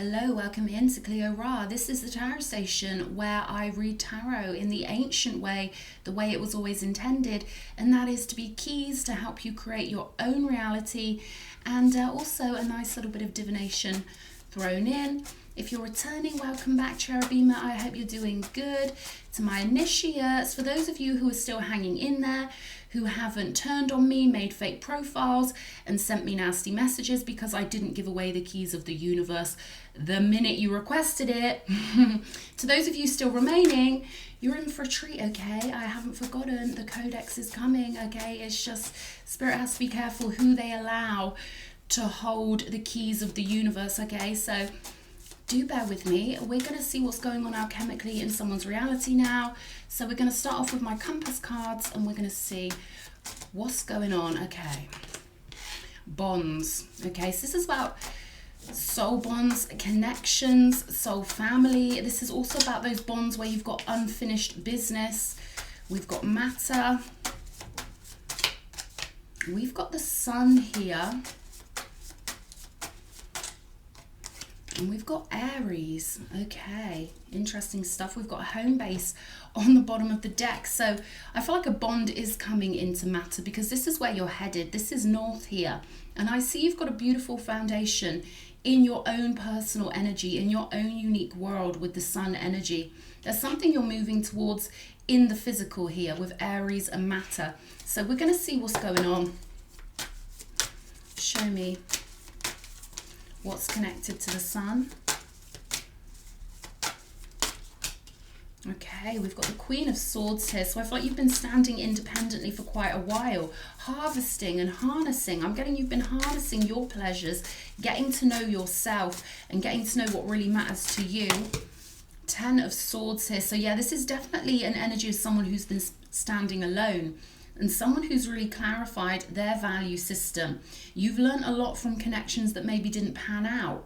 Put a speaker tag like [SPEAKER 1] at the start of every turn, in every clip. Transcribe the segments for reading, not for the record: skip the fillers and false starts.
[SPEAKER 1] Hello, welcome into Cleo Ra. This is the tarot station where I read tarot in the ancient way, the way it was always intended, and that is to be keys to help you create your own reality, and also a nice little bit of divination thrown in. If you're returning, welcome back, Cherubima. I hope you're doing good. To my initiates, for those of you who are still hanging in there, who haven't turned on me, made fake profiles, and sent me nasty messages because I didn't give away the keys of the universe the minute you requested it. To those of you still remaining, you're in for a treat, okay? I haven't forgotten. The codex is coming, okay? It's just Spirit has to be careful who they allow to hold the keys of the universe, okay? So do bear with me. We're going to see what's going on alchemically in someone's reality now. So we're going to start off with my compass cards and we're going to see what's going on. Okay. Bonds. Okay, so this is about soul bonds, connections, soul family. This is also about those bonds where you've got unfinished business. We've got matter. We've got the sun here. And we've got Aries. Okay, interesting stuff. We've got a home base on the bottom of the deck. So I feel like a bond is coming into matter because this is where you're headed. This is north here. And I see you've got a beautiful foundation in your own personal energy, in your own unique world with the sun energy. There's something you're moving towards in the physical here with Aries and matter. So we're going to see what's going on. Show me what's connected to the sun. Okay, we've got the Queen of Swords here. So I feel like you've been standing independently for quite a while, harvesting and harnessing. I'm getting you've been harnessing your pleasures, getting to know yourself and getting to know what really matters to you. 10 of Swords here. So yeah, this is definitely an energy of someone who's been standing alone and someone who's really clarified their value system. You've learned a lot from connections that maybe didn't pan out.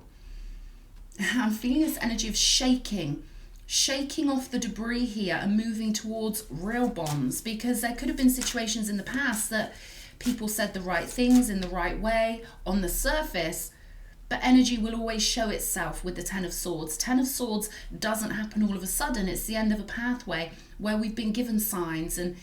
[SPEAKER 1] I'm feeling this energy of shaking off the debris here and moving towards real bonds, because there could have been situations in the past that people said the right things in the right way on the surface, but energy will always show itself with the 10 of Swords. 10 of Swords doesn't happen all of a sudden. It's the end of a pathway where we've been given signs and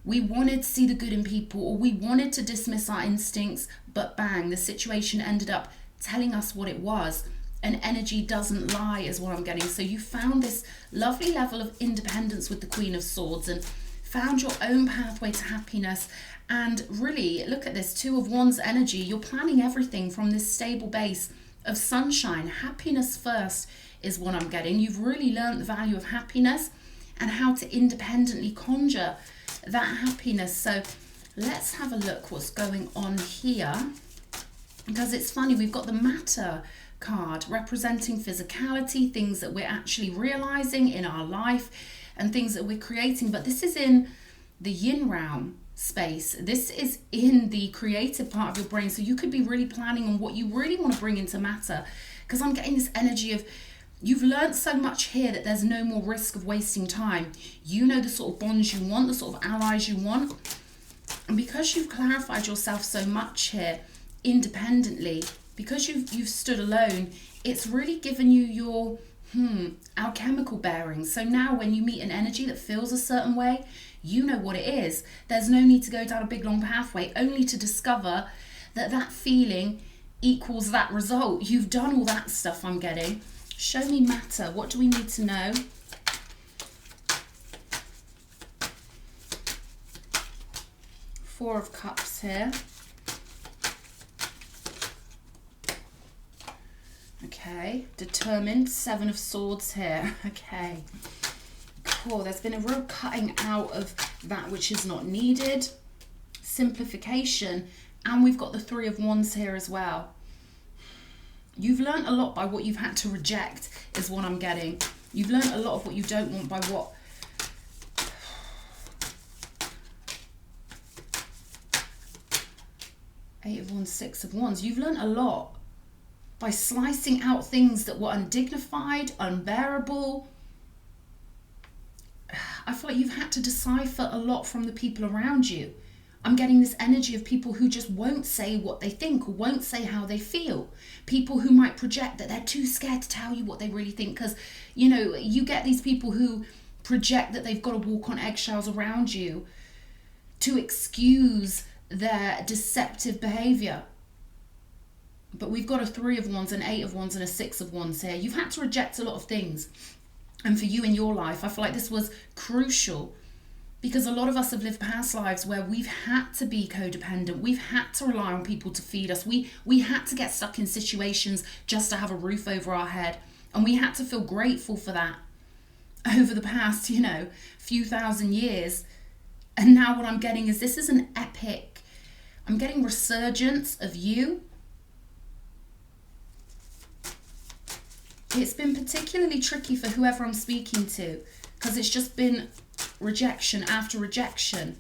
[SPEAKER 1] we wanted to see the good in people, or we wanted to dismiss our instincts, but bang, the situation ended up telling us what it was. And energy doesn't lie is what I'm getting. So you found this lovely level of independence with the Queen of Swords and found your own pathway to happiness. And really, look at this, 2 of Wands energy. You're planning everything from this stable base of sunshine. Happiness first is what I'm getting. You've really learned the value of happiness and how to independently conjure that happiness. So let's have a look what's going on here, because it's funny, we've got the matter card representing physicality, things that we're actually realizing in our life and things that we're creating, but this is in the yin realm space. This is in the creative part of your brain, so you could be really planning on what you really want to bring into matter, because I'm getting this energy of you've learned so much here that there's no more risk of wasting time. You know the sort of bonds you want, the sort of allies you want. And because you've clarified yourself so much here independently, because you've stood alone, it's really given you your alchemical bearings. So now when you meet an energy that feels a certain way, you know what it is. There's no need to go down a big long pathway only to discover that that feeling equals that result. You've done all that stuff I'm getting. Show me matter. What do we need to know? Four of Cups here. Okay, determined. 7 of Swords here. Okay, cool. There's been a real cutting out of that which is not needed. Simplification. And we've got the 3 of Wands here as well. You've learned a lot by what you've had to reject is what I'm getting. You've learned a lot of what you don't want by what... Eight of Wands, 6 of Wands. You've learned a lot by slicing out things that were undignified, unbearable. I feel like you've had to decipher a lot from the people around you. I'm getting this energy of people who just won't say what they think or won't say how they feel. People who might project that they're too scared to tell you what they really think, because, you know, you get these people who project that they've got to walk on eggshells around you to excuse their deceptive behavior. But we've got a 3 of Wands, an 8 of Wands, and a 6 of Wands here. You've had to reject a lot of things. And for you in your life, I feel like this was crucial, because a lot of us have lived past lives where we've had to be codependent. We've had to rely on people to feed us. We had to get stuck in situations just to have a roof over our head. And we had to feel grateful for that over the past, you know, few thousand years. And now what I'm getting is this is an epic, I'm getting resurgence of you. It's been particularly tricky for whoever I'm speaking to, because it's just been rejection after rejection,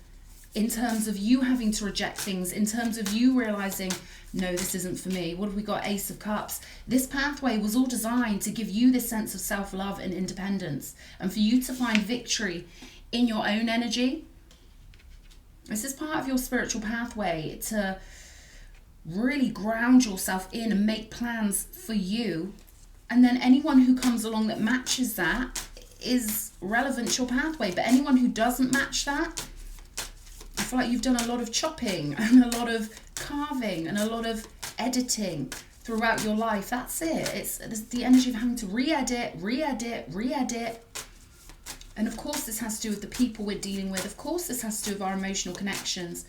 [SPEAKER 1] in terms of you having to reject things, in terms of you realizing, no, this isn't for me. What have we got? Ace of Cups. This pathway was all designed to give you this sense of self-love and independence, and for you to find victory in your own energy. This is part of your spiritual pathway, to really ground yourself in and make plans for you. And then anyone who comes along that matches that is relevant to your pathway. But anyone who doesn't match that, I feel like you've done a lot of chopping and a lot of carving and a lot of editing throughout your life. That's it. It's the energy of having to re-edit. And of course this has to do with the people we're dealing with. Of course this has to do with our emotional connections.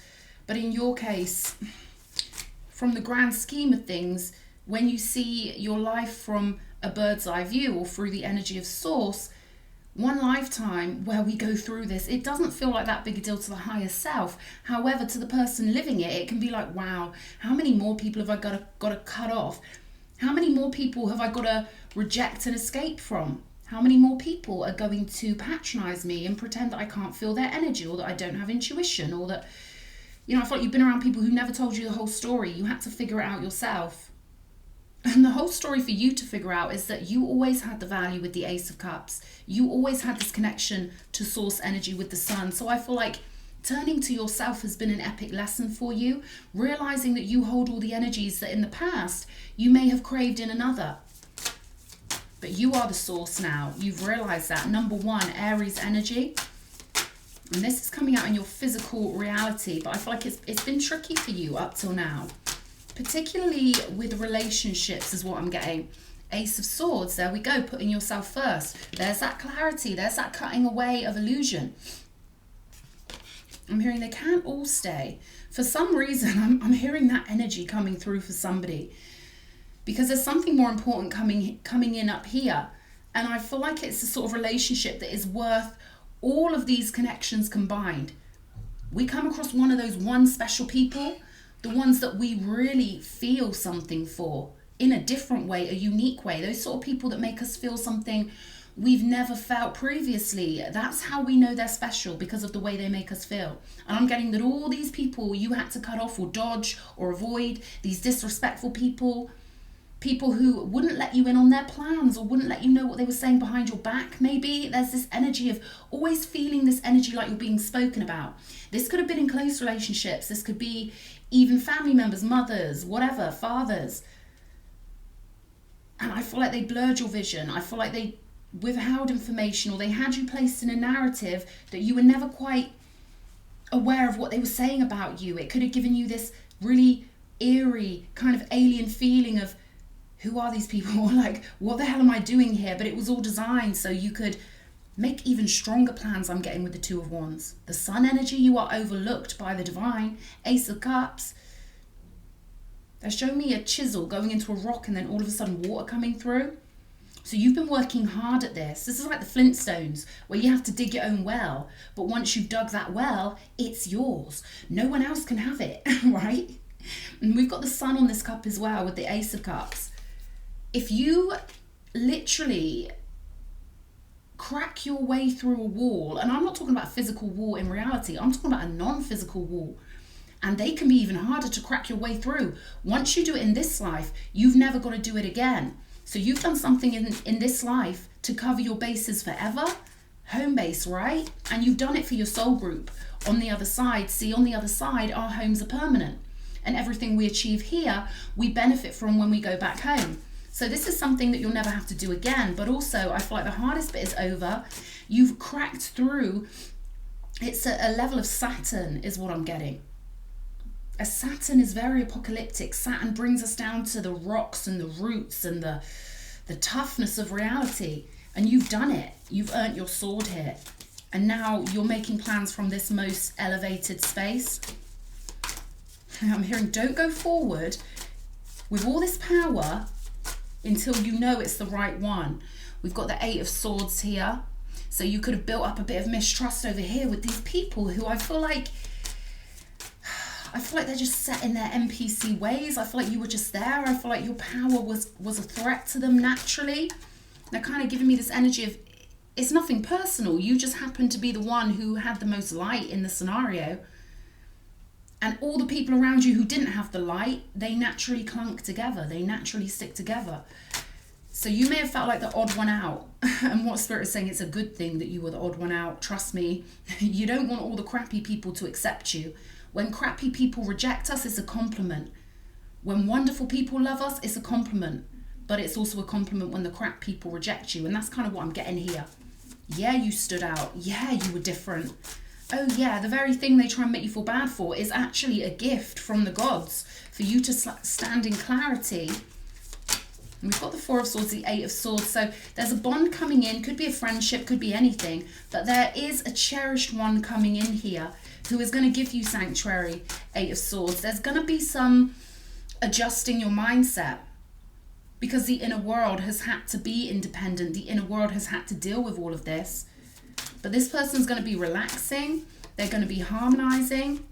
[SPEAKER 1] But in your case, from the grand scheme of things, when you see your life from a bird's eye view or through the energy of source, one lifetime where we go through this, it doesn't feel like that big a deal to the higher self. However, to the person living it, it can be like, wow, how many more people have I got to cut off? How many more people have I got to reject and escape from? How many more people are going to patronize me and pretend that I can't feel their energy, or that I don't have intuition, or that, you know, I feel like you've been around people who never told you the whole story. You had to figure it out yourself. And the whole story for you to figure out is that you always had the value with the Ace of Cups. You always had this connection to source energy with the sun. So I feel like turning to yourself has been an epic lesson for you, realizing that you hold all the energies that in the past you may have craved in another. But you are the source now. You've realized that. Number 1, Aries energy. And this is coming out in your physical reality, but I feel like it's been tricky for you up till now. Particularly with relationships is what I'm getting. Ace of Swords, there we go, putting yourself first. There's that clarity, there's that cutting away of illusion. I'm hearing they can't all stay. For some reason, I'm hearing that energy coming through for somebody, because there's something more important coming in up here. And I feel like it's a sort of relationship that is worth all of these connections combined. We come across one of those one special people, the ones that we really feel something for in a different way, a unique way. Those sort of people that make us feel something we've never felt previously. That's how we know they're special, because of the way they make us feel. And I'm getting that all these people you had to cut off or dodge or avoid, these disrespectful people who wouldn't let you in on their plans or wouldn't let you know what they were saying behind your back. Maybe there's this energy of always feeling this energy like you're being spoken about. This could have been in close relationships. This could be even family members, mothers, whatever, fathers. And I feel like they blurred your vision. I feel like they withheld information, or they had you placed in a narrative that you were never quite aware of what they were saying about you. It could have given you this really eerie kind of alien feeling of, who are these people? Or like, what the hell am I doing here? But it was all designed so you could make even stronger plans. I'm getting with the 2 of Wands. The sun energy, you are overlooked by the divine. Ace of Cups. They're showing me a chisel going into a rock and then all of a sudden water coming through. So you've been working hard at this. This is like the Flintstones, where you have to dig your own well. But once you've dug that well, it's yours. No one else can have it, right? And we've got the sun on this cup as well with the Ace of Cups. If you literally crack your way through a wall, and I'm not talking about a physical wall in reality, I'm talking about a non-physical wall, and they can be even harder to crack your way through. Once you do it in this life, you've never got to do it again. So you've done something in this life to cover your bases forever. home base, right? And you've done it for your soul group on the other side. See, on the other side, our homes are permanent. And everything we achieve here, we benefit from when we go back home. So this is something that you'll never have to do again. But also, I feel like the hardest bit is over. You've cracked through. It's a level of Saturn is what I'm getting. A Saturn is very apocalyptic. Saturn brings us down to the rocks and the roots and the toughness of reality. And you've done it. You've earned your sword here. And now you're making plans from this most elevated space. I'm hearing don't go forward with all this power until you know it's the right one. We've got the 8 of Swords here. So you could have built up a bit of mistrust over here with these people who I feel like they're just set in their NPC ways. I feel like you were just there. I feel like your power was a threat to them naturally. They're kind of giving me this energy of it's nothing personal. You just happen to be the one who had the most light in the scenario. And all the people around you who didn't have the light, they naturally clunk together. They naturally stick together. So you may have felt like the odd one out. And what Spirit is saying, it's a good thing that you were the odd one out. Trust me, you don't want all the crappy people to accept you. When crappy people reject us, it's a compliment. When wonderful people love us, it's a compliment. But it's also a compliment when the crap people reject you. And that's kind of what I'm getting here. Yeah, you stood out. Yeah, you were different. Oh yeah, the very thing they try and make you feel bad for is actually a gift from the gods for you to stand in clarity. And we've got the 4 of Swords, the 8 of Swords. So there's a bond coming in. Could be a friendship, could be anything. But there is a cherished one coming in here who is going to give you sanctuary, 8 of Swords. There's going to be some adjusting your mindset because the inner world has had to be independent. The inner world has had to deal with all of this. But this person's going to be relaxing. They're going to be harmonizing.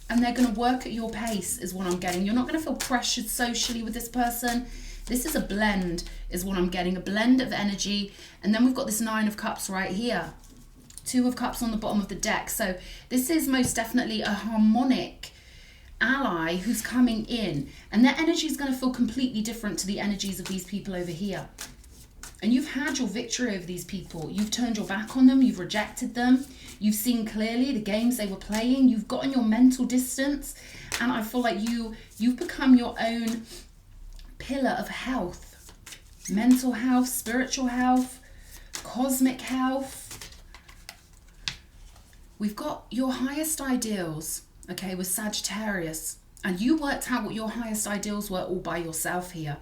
[SPEAKER 1] And they're going to work at your pace is what I'm getting. You're not going to feel pressured socially with this person. This is a blend is what I'm getting. A blend of energy. And then we've got this 9 of Cups right here. 2 of Cups on the bottom of the deck. So this is most definitely a harmonic ally who's coming in. And their energy is going to feel completely different to the energies of these people over here. And you've had your victory over these people. You've turned your back on them. You've rejected them. You've seen clearly the games they were playing. You've gotten your mental distance. And I feel like you've become your own pillar of health. Mental health, spiritual health, cosmic health. We've got your highest ideals, okay, with Sagittarius. And you worked out what your highest ideals were all by yourself here.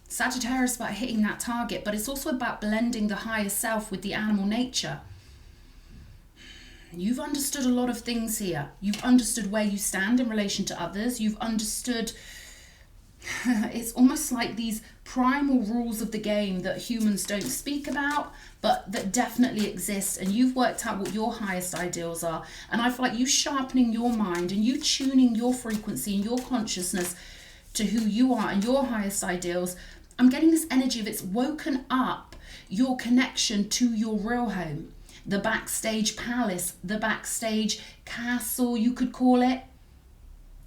[SPEAKER 1] Sagittarius is about hitting that target, but it's also about blending the higher self with the animal nature. You've understood a lot of things here. You've understood where you stand in relation to others. You've understood, it's almost like these primal rules of the game that humans don't speak about, but that definitely exist. And you've worked out what your highest ideals are. And I feel like you sharpening your mind and you tuning your frequency and your consciousness to who you are and your highest ideals. I'm getting this energy of it's woken up your connection to your real home. The backstage palace, the backstage castle, you could call it.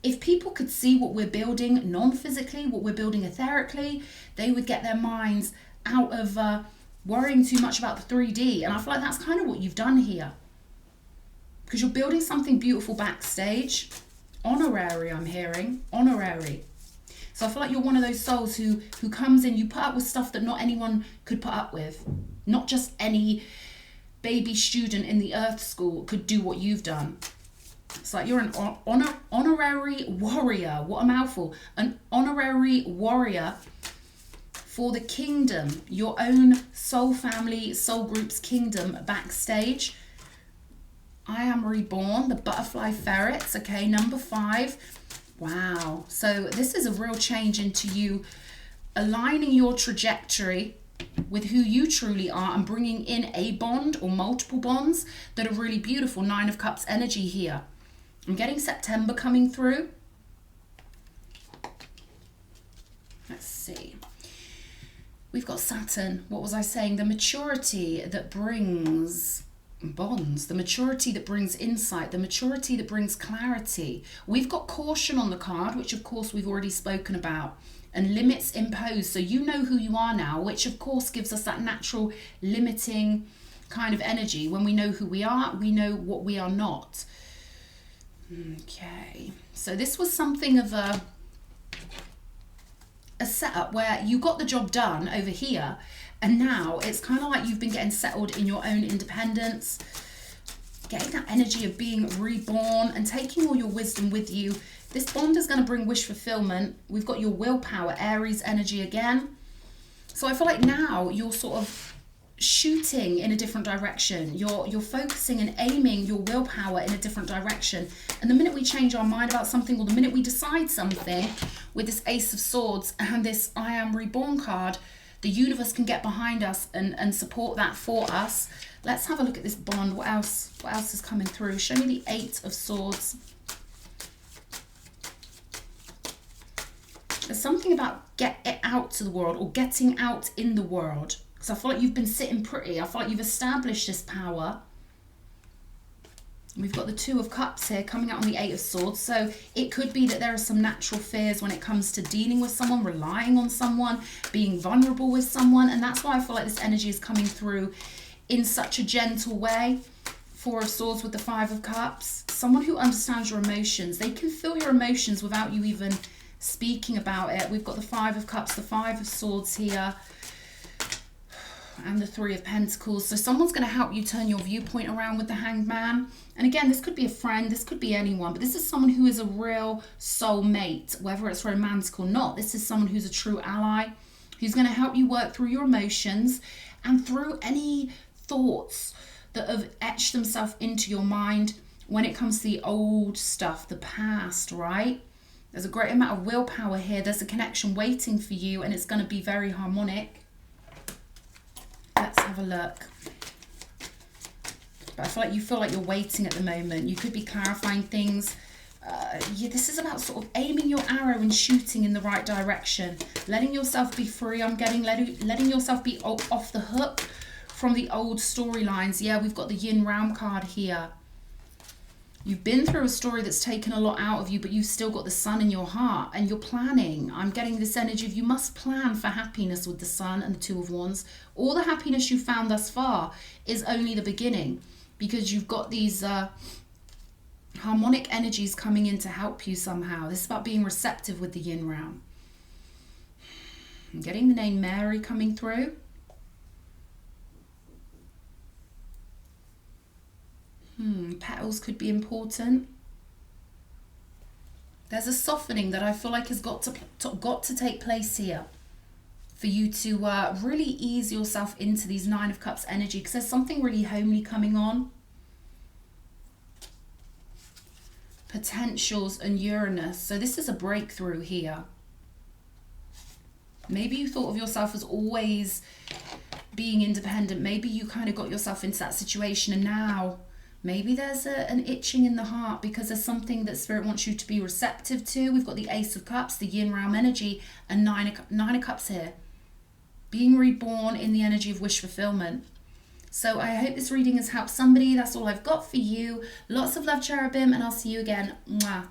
[SPEAKER 1] If people could see what we're building non-physically, what we're building etherically, they would get their minds out of worrying too much about the 3D. And I feel like that's kind of what you've done here. Because you're building something beautiful backstage. Honorary, I'm hearing. Honorary. So I feel like you're one of those souls who comes in, you put up with stuff that not anyone could put up with. Not just any baby student in the earth school could do what you've done. It's like you're an honorary warrior. What a mouthful. An honorary warrior for the kingdom. Your own soul family, soul group's kingdom backstage. I am reborn. The butterfly ferrets. Okay, number 5. Wow. So this is a real change into you aligning your trajectory with who you truly are and bringing in a bond or multiple bonds that are really beautiful. 9 of Cups energy here. I'm getting September coming through. Let's see. We've got Saturn. What was I saying? The maturity that brings bonds, the maturity that brings insight, the maturity that brings clarity. We've got caution on the card, which of course we've already spoken about, and limits imposed. So you know who you are now, which of course gives us that natural limiting kind of energy. When we know who we are, we know what we are not. Okay, so this was something of a setup where you got the job done over here, and now it's kind of like you've been getting settled in your own independence, getting that energy of being reborn and taking all your wisdom with you. This bond is going to bring wish fulfillment. We've got your willpower, Aries energy again. So I feel like now you're sort of shooting in a different direction. You're focusing and aiming your willpower in a different direction. And the minute we change our mind about something, or the minute we decide something with this Ace of Swords and this I Am Reborn card, the universe can get behind us and support that for us. Let's have a look at this bond. What else is coming through? Show me the Eight of Swords. There's something about get it out to the world, or getting out in the world. Because I feel like you've been sitting pretty. I feel like you've established this power. We've got the Two of Cups here coming out on the Eight of Swords. So it could be that there are some natural fears when it comes to dealing with someone, relying on someone, being vulnerable with someone. And that's why I feel like this energy is coming through in such a gentle way. Four of Swords with the Five of Cups. Someone who understands your emotions. They can feel your emotions without you even speaking about it. We've got the Five of Cups, the Five of Swords here, and the Three of Pentacles. So someone's going to help you turn your viewpoint around with the Hanged Man. And again, this could be a friend, this could be anyone, but this is someone who is a real soulmate, whether it's romantic or not. This is someone who's a true ally, who's going to help you work through your emotions and through any thoughts that have etched themselves into your mind when it comes to the old stuff, the past, right? There's a great amount of willpower here. There's a connection waiting for you, and it's going to be very harmonic. Let's have a look. But I feel like you're waiting at the moment. You could be clarifying things. Yeah, this is about sort of aiming your arrow and shooting in the right direction. Letting yourself be free. I'm getting letting yourself be off the hook from the old storylines. Yeah, we've got the Yin Realm card here. You've been through a story that's taken a lot out of you, but you've still got the Sun in your heart, and you're planning. I'm getting this energy of you must plan for happiness with the Sun and the Two of Wands. All the happiness you've found thus far is only the beginning, because you've got these harmonic energies coming in to help you somehow. This is about being receptive with the Yin Realm. I'm getting the name Mary coming through. Petals could be important. There's a softening that I feel like has got to take place here for you to really ease yourself into these Nine of Cups energy, because there's something really homely coming on. Potentials and Uranus. So this is a breakthrough here. Maybe you thought of yourself as always being independent. Maybe you kind of got yourself into that situation, and now maybe there's an itching in the heart because there's something that Spirit wants you to be receptive to. We've got the Ace of Cups, the Yin Realm energy, and Nine of Cups here. Being reborn in the energy of wish fulfillment. So I hope this reading has helped somebody. That's all I've got for you. Lots of love, cherubim, and I'll see you again. Mwah.